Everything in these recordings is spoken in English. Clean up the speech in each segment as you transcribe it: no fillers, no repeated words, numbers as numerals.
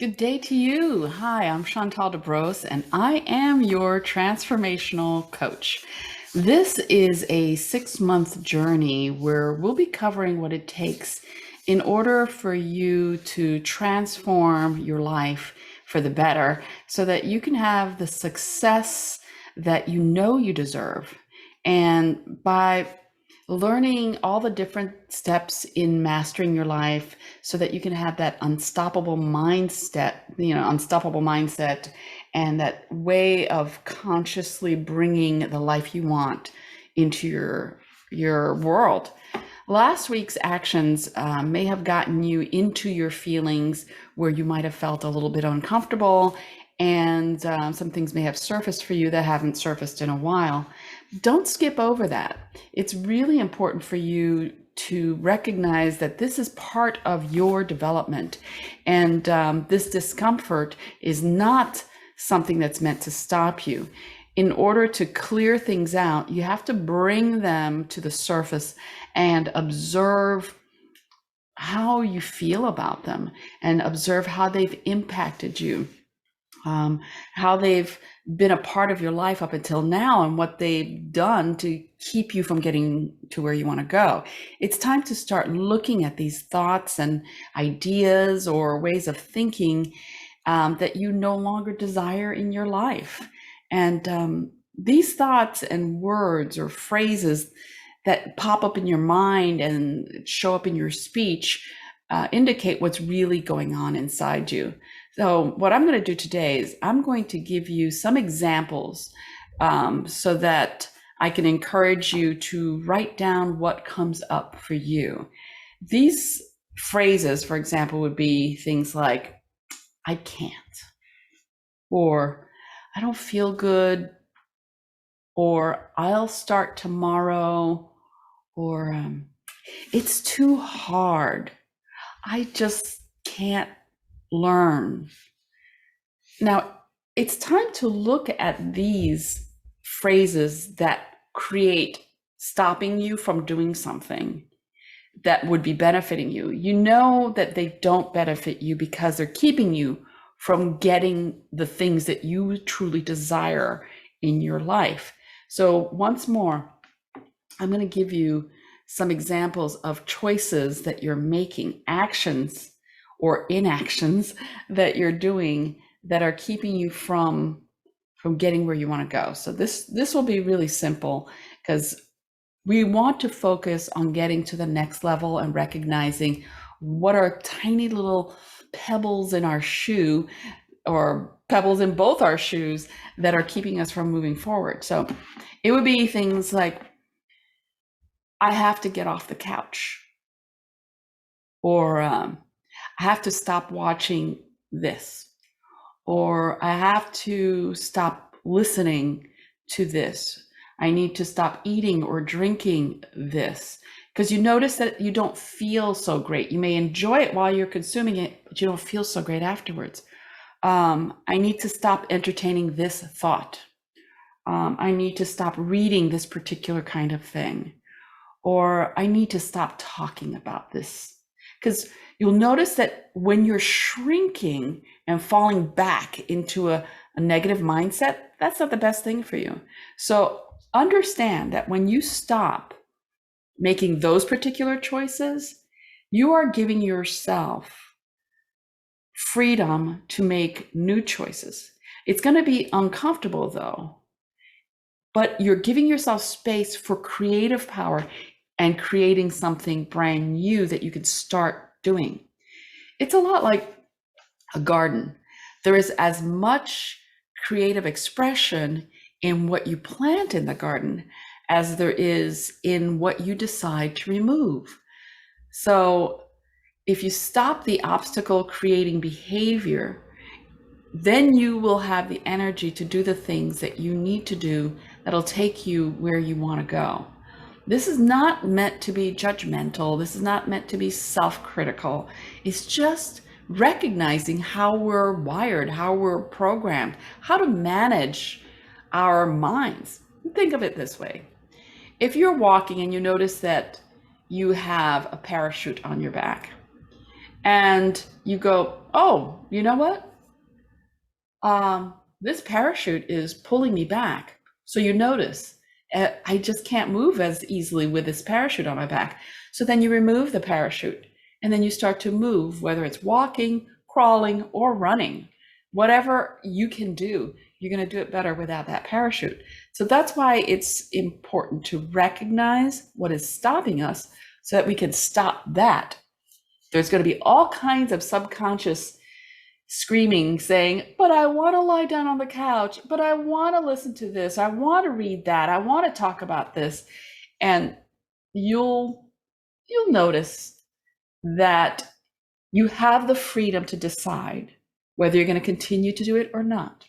Good day to you. Hi, I'm Chantal Debrosse, and I am your transformational coach. This is a 6-month journey where we'll be covering what it takes in order for you to transform your life for the better so that you can have the success that you know you deserve. And by learning all the different steps in mastering your life so that you can have that unstoppable mindset and that way of consciously bringing the life you want into your world. Last week's actions may have gotten you into your feelings where you might have felt a little bit uncomfortable, and some things may have surfaced for you that haven't surfaced in a while. Don't skip over that. It's really important for you to recognize that this is part of your development, and this discomfort is not something that's meant to stop you. In order to clear things out, you have to bring them to the surface and observe how you feel about them and observe how they've impacted you, how they've been a part of your life up until now and what they've done to keep you from getting to where you want to go. It's time to start looking at these thoughts and ideas or ways of thinking that you no longer desire in your life. And these thoughts and words or phrases that pop up in your mind and show up in your speech indicate what's really going on inside you. So what I'm going to do today is I'm going to give you some examples so that I can encourage you to write down what comes up for you. These phrases, for example, would be things like, I can't, or I don't feel good, or I'll start tomorrow, or it's too hard. I just can't learn. Now, it's time to look at these phrases that create stopping you from doing something that would be benefiting you. You know that they don't benefit you because they're keeping you from getting the things that you truly desire in your life. So once more, I'm going to give you some examples of choices that you're making, actions or inactions that you're doing that are keeping you from getting where you want to go. So this will be really simple because we want to focus on getting to the next level and recognizing what are tiny little pebbles in our shoe or pebbles in both our shoes that are keeping us from moving forward. So it would be things like, I have to get off the couch, or I have to stop watching this, or I have to stop listening to this. I need to stop eating or drinking this. Because you notice that you don't feel so great. You may enjoy it while you're consuming it, but you don't feel so great afterwards. I need to stop entertaining this thought. I need to stop reading this particular kind of thing. Or I need to stop talking about this. Because you'll notice that when you're shrinking and falling back into a negative mindset, that's not the best thing for you. So understand that when you stop making those particular choices, you are giving yourself freedom to make new choices. It's going to be uncomfortable though, but you're giving yourself space for creative power and creating something brand new that you can start doing. It's a lot like a garden. There is as much creative expression in what you plant in the garden as there is in what you decide to remove. So if you stop the obstacle creating behavior, then you will have the energy to do the things that you need to do that'll take you where you want to go. This is not meant to be judgmental. This is not meant to be self-critical. It's just recognizing how we're wired, how we're programmed, how to manage our minds. Think of it this way. If you're walking and you notice that you have a parachute on your back, and you go, oh, you know what? This parachute is pulling me back. So you notice, I just can't move as easily with this parachute on my back. So then you remove the parachute and then you start to move, whether it's walking, crawling, or running. Whatever you can do, you're going to do it better without that parachute. So that's why it's important to recognize what is stopping us so that we can stop that. There's going to be all kinds of subconscious screaming, saying, but I want to lie down on the couch, but I want to listen to this, I want to read that, I want to talk about this. And you'll notice that you have the freedom to decide whether you're going to continue to do it or not.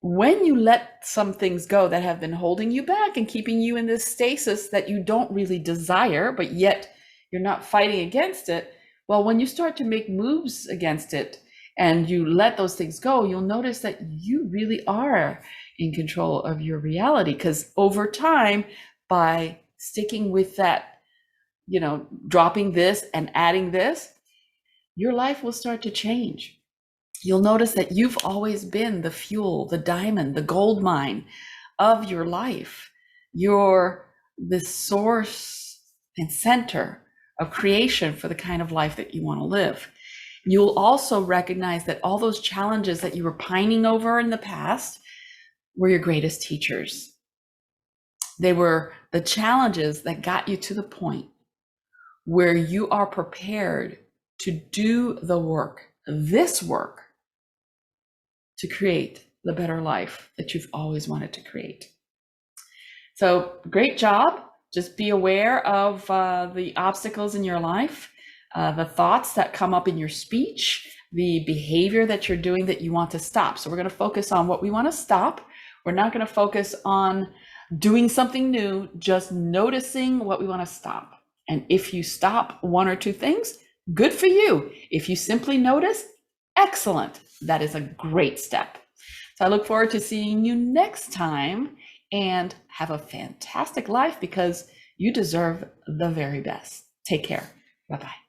When you let some things go that have been holding you back and keeping you in this stasis that you don't really desire, but yet you're not fighting against it, well, when you start to make moves against it and you let those things go, you'll notice that you really are in control of your reality. Because over time, by sticking with that, dropping this and adding this, your life will start to change. You'll notice that you've always been the fuel, the diamond, the gold mine of your life. You're the source and center of creation for the kind of life that you want to live. You'll also recognize that all those challenges that you were pining over in the past were your greatest teachers. They were the challenges that got you to the point where you are prepared to do the work, this work, to create the better life that you've always wanted to create. So great job. Just be aware of the obstacles in your life, the thoughts that come up in your speech, the behavior that you're doing that you want to stop. So we're going to focus on what we want to stop. We're not going to focus on doing something new, just noticing what we want to stop. And if you stop one or two things, good for you. If you simply notice, excellent. That is a great step. So I look forward to seeing you next time, and have a fantastic life because you deserve the very best. Take care. Bye-bye.